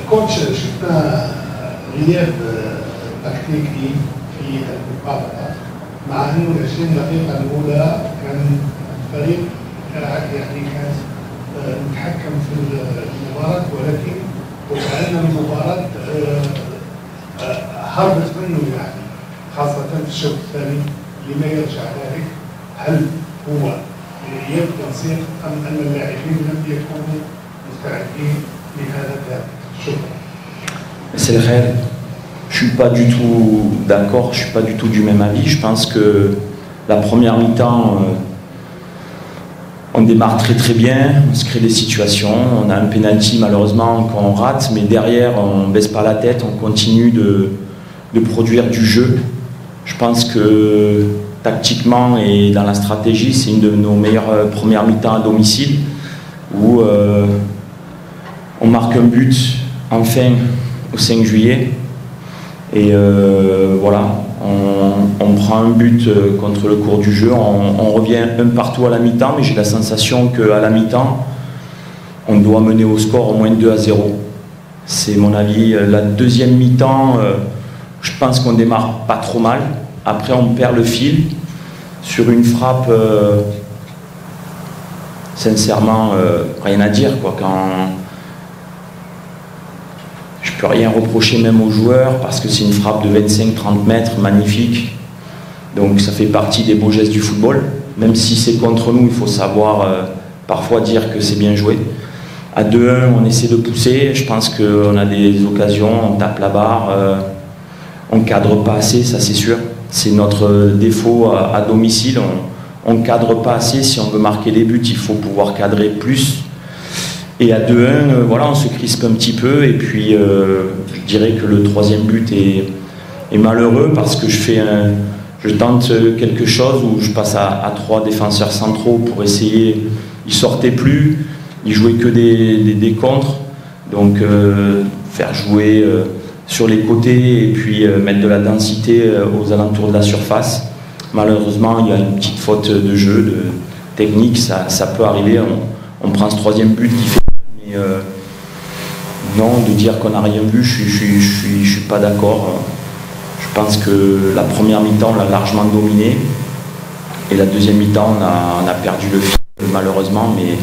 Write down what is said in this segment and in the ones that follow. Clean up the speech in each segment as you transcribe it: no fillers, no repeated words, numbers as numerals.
كوتش شفنا غياب تكتيكي في المقابله مع انه ال 20 دقيقه الاولى كان الفريق يعني كان متحكم في المباراه ولكن وكأن المباراه هربت منه يعني خاصه في الشوط الثاني. لما يرجع ذلك؟ هل هو غياب تنسيق ام ان اللاعبين لم يكونوا مستعدين لهذا الذهاب؟ C'est le réel. Je suis pas du tout d'accord, je suis pas du tout du même avis. Je pense que la première mi-temps, on démarre très bien, on se crée des situations, on a un penalty malheureusement qu'on rate, mais derrière on baisse pas la tête, on continue de produire du jeu. Je pense que tactiquement et dans la stratégie, c'est une de nos meilleures premières mi-temps à domicile où on marque un but enfin au 5 juillet et voilà, on prend un but contre le cours du jeu, on revient un partout à la mi-temps, mais j'ai la sensation qu'à la mi-temps on doit mener au score au moins 2-0. C'est mon avis. La deuxième mi-temps, je pense qu'on démarre pas trop mal, après on perd le fil sur une frappe, sincèrement rien à dire quoi. Je ne peux rien reprocher même aux joueurs parce que c'est une frappe de 25-30 mètres, magnifique. Donc ça fait partie des beaux gestes du football. Même si c'est contre nous, il faut savoir parfois dire que c'est bien joué. À 2-1, on essaie de pousser. Je pense qu'on a des occasions, on tape la barre, on ne cadre pas assez, ça c'est sûr. C'est notre défaut à domicile. On ne cadre pas assez. Si on veut marquer des buts, il faut pouvoir cadrer plus. Et à 2-1, voilà, on se crispe un petit peu. Et puis, je dirais que le troisième but est malheureux parce que je tente quelque chose où je passe à 3 défenseurs centraux pour essayer. Ils ne sortaient plus, ils jouaient que des contres. Donc, faire jouer sur les côtés et puis mettre de la densité aux alentours de la surface. Malheureusement, il y a une petite faute de jeu, de technique, ça peut arriver. On prend ce troisième but qui fait. Non, de dire qu'on n'a rien vu, je suis pas d'accord. Je pense que la première mi-temps, on l'a largement dominé. Et la deuxième mi-temps, on a perdu le fil, malheureusement. Mais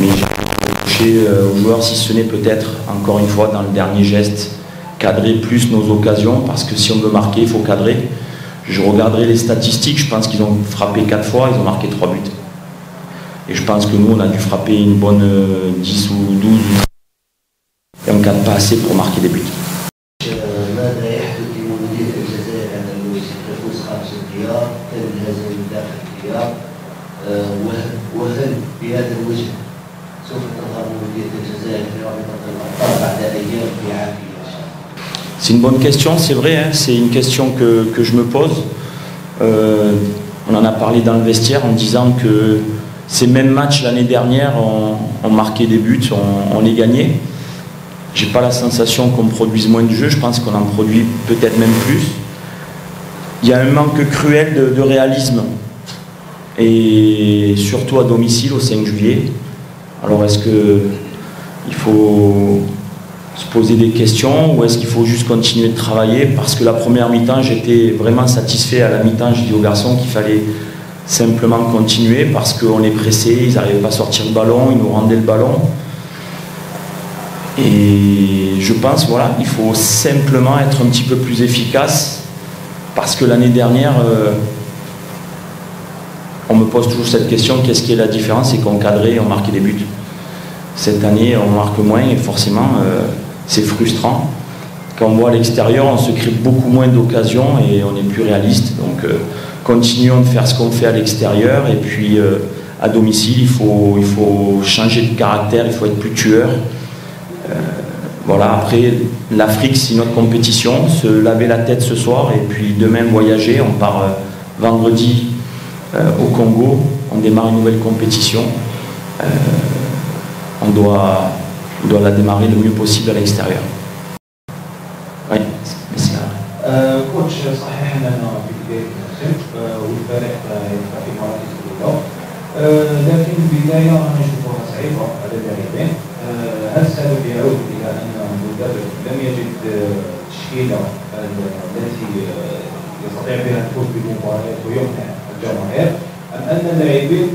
j'ai reproché aux joueurs, si ce n'est peut-être, encore une fois, dans le dernier geste, cadrer plus nos occasions. Parce que si on veut marquer, il faut cadrer. Je regarderai les statistiques, je pense qu'ils ont frappé 4 fois, ils ont marqué 3 buts. Et je pense que nous, on a dû frapper une bonne 10 ou 12. Et on ne cadre pas assez pour marquer des buts. C'est une bonne question, c'est vrai, hein, c'est une question que je me pose. On en a parlé dans le vestiaire en disant que ces mêmes matchs l'année dernière, on marquait des buts, on les gagnait. J'ai pas la sensation qu'on produise moins de jeux, je pense qu'on en produit peut-être même plus. Il y a un manque cruel de réalisme, et surtout à domicile au 5 juillet. Alors est-ce qu'il faut se poser des questions ou est-ce qu'il faut juste continuer de travailler? Parce que la première mi-temps, j'étais vraiment satisfait. À la mi-temps, j'ai dit aux garçons qu'il fallait simplement continuer parce qu'on les pressait, ils n'arrivaient pas à sortir le ballon, ils nous rendaient le ballon. Et je pense, voilà, il faut simplement être un petit peu plus efficace parce que l'année dernière, on me pose toujours cette question, qu'est-ce qui est la différence? C'est qu'on cadrait et on marquait des buts. Cette année, on marque moins et forcément, c'est frustrant. Quand on voit à l'extérieur, on se crée beaucoup moins d'occasions et on est plus réaliste. Donc, continuons de faire ce qu'on fait à l'extérieur et puis à domicile, il faut changer de caractère, il faut être plus tueur. Voilà, après, l'Afrique, c'est notre compétition, se laver la tête ce soir et puis demain voyager. On part vendredi au Congo, on démarre une nouvelle compétition. On doit la démarrer le mieux possible à l'extérieur. Oui, c'est ça. كوتش صحيح اننا في بدايه الخير والفريق يبقى في مراكز الاولى لكن البدايه انا نشوفها صعيبه على اللاعبين هل السبب يعود الى ان المدرب لم يجد تشكيله التي يستطيع بها الفوز بالمباريات ويقنع الجماهير، ام ان اللاعبين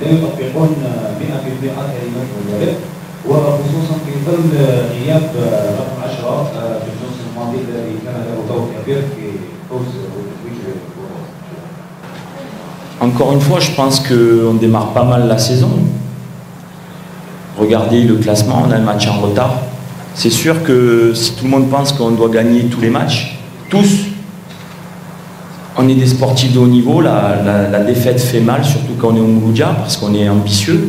لا يطبقون 100% كلمات المدرب، وخصوصا في ظل غياب رقم 10 في النصف الماضي الذي كان له دور كبير في فوز وتتويج البطوله؟ Encore une fois, je pense qu'on démarre pas mal la saison. Regardez le classement, on a un match en retard. C'est sûr que si tout le monde pense qu'on doit gagner tous les matchs, tous, on est des sportifs de haut niveau, la défaite fait mal, surtout quand on est au Mouloudia, parce qu'on est ambitieux.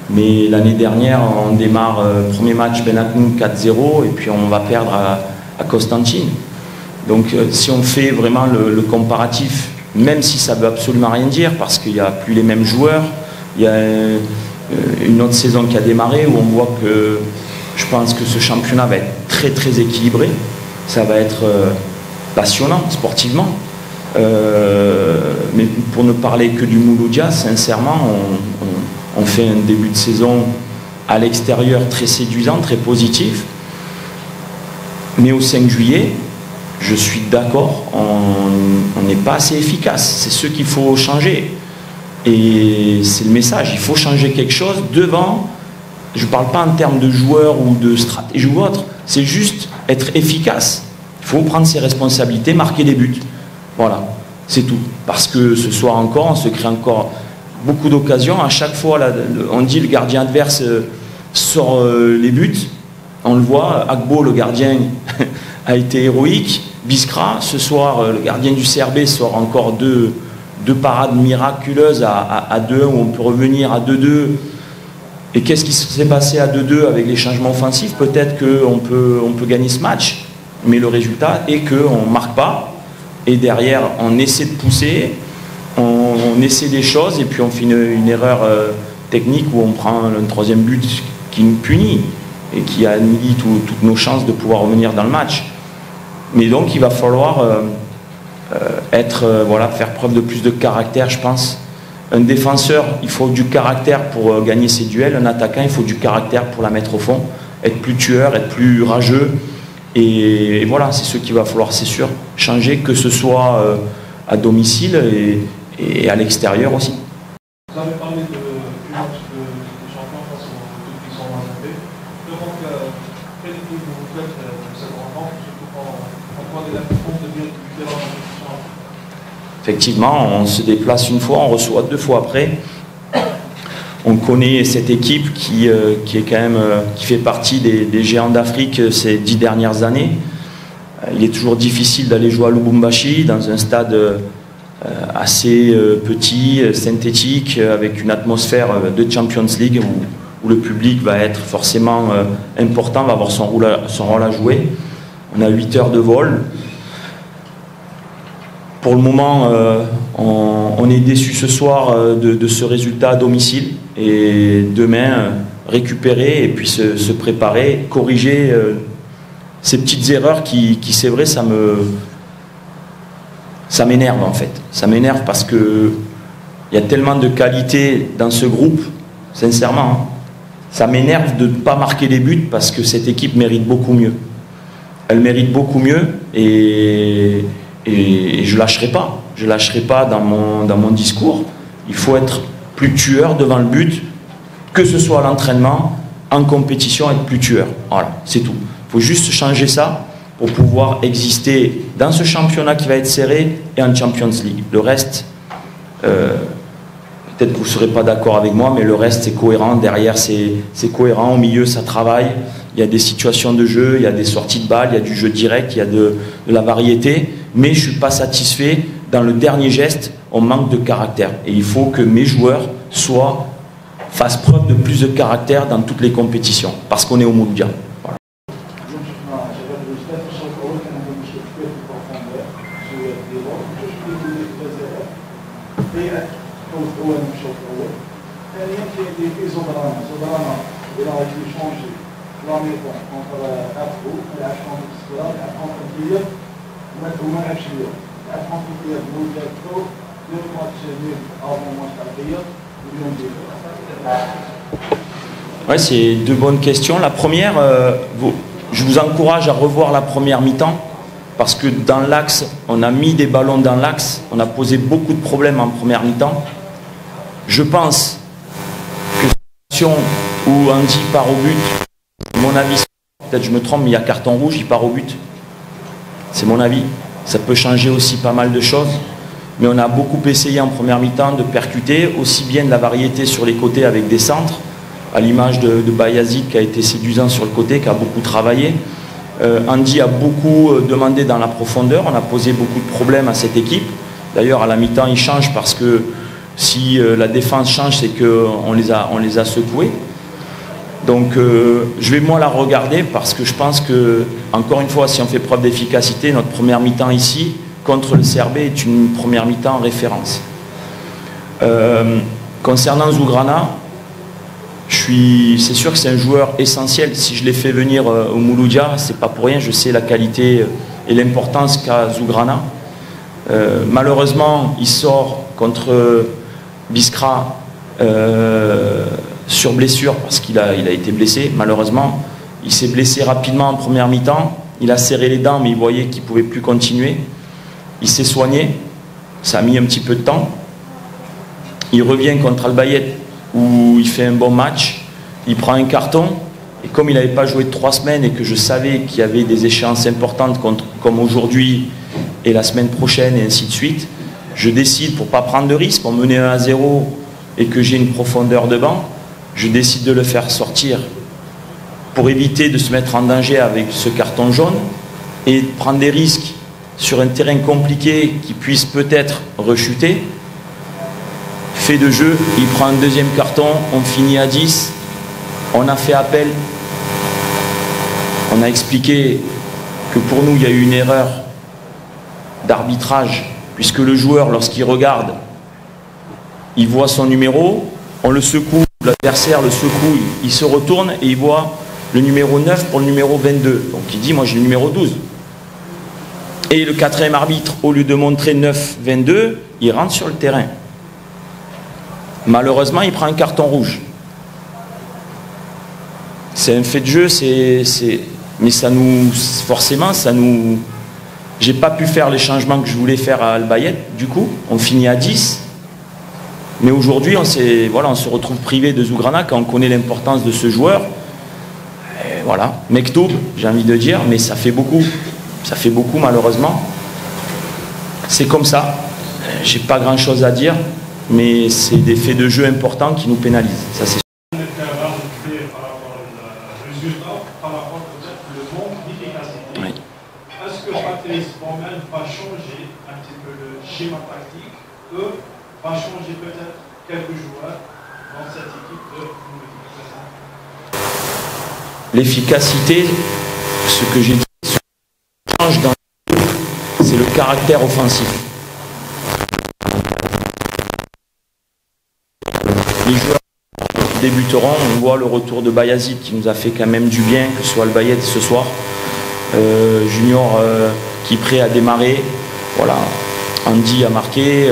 Mais l'année dernière, on démarre premier match Benaknoun 4-0 et puis on va perdre à Constantine. Donc si on fait vraiment le comparatif, même si ça ne veut absolument rien dire, parce qu'il n'y a plus les mêmes joueurs, il y a une autre saison qui a démarré où on voit que je pense que ce championnat va être très très équilibré, ça va être passionnant sportivement. Mais pour ne parler que du Mouloudia, sincèrement, on fait un début de saison à l'extérieur très séduisant, très positif. Mais au 5 juillet, je suis d'accord, on n'est pas assez efficace. C'est ce qu'il faut changer. Et c'est le message, il faut changer quelque chose devant. Je ne parle pas en termes de joueurs ou de stratégie ou autre, c'est juste être efficace. Il faut prendre ses responsabilités, marquer des buts. Voilà, c'est tout. Parce que ce soir encore, on se crée encore beaucoup d'occasions. À chaque fois, là, on dit le gardien adverse sort les buts. On le voit, Agbo, le gardien, a été héroïque. Biskra, ce soir, le gardien du CRB sort encore deux parades miraculeuses à 2-1 où on peut revenir à 2-2. Et qu'est-ce qui s'est passé à 2-2 avec les changements offensifs? Peut-être qu'on peut gagner ce match, mais le résultat est qu'on ne marque pas. Et derrière, on essaie de pousser, on essaie des choses, et puis on fait une erreur technique où on prend un troisième but qui nous punit et qui annihile toutes nos chances de pouvoir revenir dans le match. Mais donc, il va falloir faire preuve de plus de caractère, je pense. Un défenseur, il faut du caractère pour gagner ses duels. Un attaquant, il faut du caractère pour la mettre au fond. Être plus tueur, être plus rageux. Et voilà, c'est ce qu'il va falloir, c'est sûr, changer, que ce soit à domicile et à l'extérieur aussi. Vous avez parlé du match de champion face aux équipes qui sont moins élevées. Donc, quelle équipe vous faites pour cette rencontre, surtout quand on est compte de bien du terrain de compétition? Effectivement, on se déplace une fois, on reçoit 2 fois après. On connaît cette équipe qui est quand même, qui fait partie des géants d'Afrique ces 10 dernières années. Il est toujours difficile d'aller jouer à Lubumbashi, dans un stade assez petit, synthétique, avec une atmosphère de Champions League où le public va être forcément important, va avoir son rôle à jouer. On a 8 heures de vol. Pour le moment, on est déçu ce soir de ce résultat à domicile, et demain récupérer et puis se préparer, corriger ces petites erreurs qui c'est vrai, ça m'énerve en fait. Ça m'énerve parce que il y a tellement de qualité dans ce groupe, sincèrement. Hein. Ça m'énerve de ne pas marquer les buts parce que cette équipe mérite beaucoup mieux. Elle mérite beaucoup mieux et je lâcherai pas. Je lâcherai pas dans mon discours. Il faut être plus tueur devant le but, que ce soit à l'entraînement, en compétition, être plus tueur. Voilà, c'est tout. Il faut juste changer ça pour pouvoir exister dans ce championnat qui va être serré et en Champions League. Le reste, peut-être que vous ne serez pas d'accord avec moi, mais le reste c'est cohérent. Derrière c'est cohérent, au milieu ça travaille. Il y a des situations de jeu, il y a des sorties de balles, il y a du jeu direct, il y a de la variété. Mais je ne suis pas satisfait. Dans le dernier geste, on manque de caractère. Et il faut que mes joueurs fassent preuve de plus de caractère dans toutes les compétitions. Parce qu'on est au Mouloudia. Voilà. وما لعبش اليوم، لعب فرنسا بموجة الثور، دير ماتش نيل أو ماتش تاع اليوم واليوم ديالو. Ouais, c'est deux bonnes questions. La première, je vous encourage à revoir la première mi-temps parce que dans l'axe, on a mis des ballons dans l'axe, on a posé beaucoup de problèmes en première mi-temps. Je pense que situation où Andy part au but, mon avis, peut-être je me trompe, mais il y a carton rouge, il part au but. C'est mon avis. Ça peut changer aussi pas mal de choses. Mais on a beaucoup essayé en première mi-temps de percuter, aussi bien de la variété sur les côtés avec des centres, à l'image de Bayazid qui a été séduisant sur le côté, qui a beaucoup travaillé. Andy a beaucoup demandé dans la profondeur, on a posé beaucoup de problèmes à cette équipe. D'ailleurs, à la mi-temps, il change parce que si la défense change, c'est qu'on les a secoués. Donc, je vais moi la regarder parce que je pense que, encore une fois, si on fait preuve d'efficacité, notre première mi-temps ici, contre le CRB, est une première mi-temps en référence. Concernant Zougrana, c'est sûr que c'est un joueur essentiel. Si je l'ai fait venir au Mouloudia, c'est pas pour rien, je sais la qualité et l'importance qu'a Zougrana. Malheureusement, il sort contre Biskra sur blessure parce qu'il a été blessé. Malheureusement, il s'est blessé rapidement en première mi-temps. Il a serré les dents, mais il voyait qu'il ne pouvait plus continuer. Il s'est soigné. Ça a mis un petit peu de temps. Il revient contre Al-Bayet où il fait un bon match. Il prend un carton. Et comme il n'avait pas joué de 3 semaines et que je savais qu'il y avait des échéances importantes comme aujourd'hui et la semaine prochaine et ainsi de suite, je décide, pour ne pas prendre de risque, pour mener 1-0 et que j'ai une profondeur de banc, je décide de le faire sortir pour éviter de se mettre en danger avec ce carton jaune et de prendre des risques sur un terrain compliqué qui puisse peut-être rechuter. Fait de jeu, il prend un deuxième carton, on finit à 10, on a fait appel, on a expliqué que pour nous il y a eu une erreur d'arbitrage puisque le joueur, lorsqu'il regarde, il voit son numéro, on le secoue, l'adversaire le secoue, il se retourne et il voit le numéro 9 pour le numéro 22. Donc il dit, moi j'ai le numéro 12. Et le quatrième arbitre, au lieu de montrer 9-22, il rentre sur le terrain. Malheureusement, il prend un carton rouge. C'est un fait de jeu, mais ça nous... Forcément, ça nous... J'ai pas pu faire les changements que je voulais faire à Al-Bayet, du coup, on finit à 10. Mais aujourd'hui, on se retrouve privé de Zougrana quand on connaît l'importance de ce joueur. Et voilà, Mektoub, j'ai envie de dire, mais ça fait beaucoup. Ça fait beaucoup, malheureusement. C'est comme ça. J'ai pas grand-chose à dire, mais c'est des faits de jeu importants qui nous pénalisent. Ça, c'est Est-ce que Patrice Bormel va changer un petit peu le schéma tactique, va changer peut-être quelques joueurs dans cette équipe de l'efficacité, ce que j'ai dit, change dans c'est le caractère offensif. Les joueurs qui débuteront, on voit le retour de Bayazid qui nous a fait quand même du bien, que ce soit le Bayet ce soir. Junior qui est prêt à démarrer, voilà, Andy a marqué,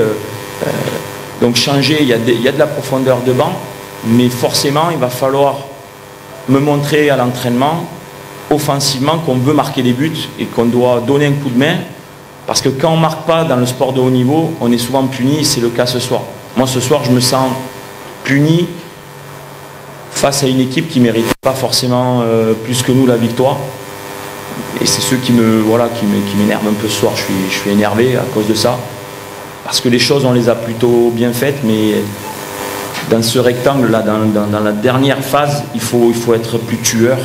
donc changer, il y a de la profondeur de banc, mais forcément il va falloir me montrer à l'entraînement offensivement qu'on veut marquer des buts et qu'on doit donner un coup de main, parce que quand on ne marque pas dans le sport de haut niveau, on est souvent puni, c'est le cas ce soir. Moi ce soir je me sens puni face à une équipe qui ne mérite pas forcément plus que nous la victoire. Et c'est ceux qui m'énervent un peu ce soir. Je suis énervé à cause de ça. Parce que les choses, on les a plutôt bien faites, mais dans ce rectangle-là, dans la dernière phase, il faut être plus tueur.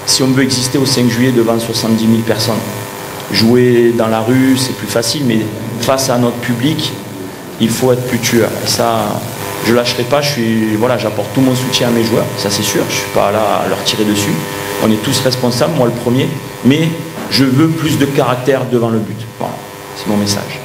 Si on veut exister au 5 juillet devant 70 000 personnes. Jouer dans la rue, c'est plus facile, mais face à notre public, il faut être plus tueur. Et ça, je ne lâcherai pas. J'apporte tout mon soutien à mes joueurs, ça c'est sûr. Je ne suis pas là à leur tirer dessus. On est tous responsables, moi le premier, mais je veux plus de caractère devant le but. Voilà, c'est mon message.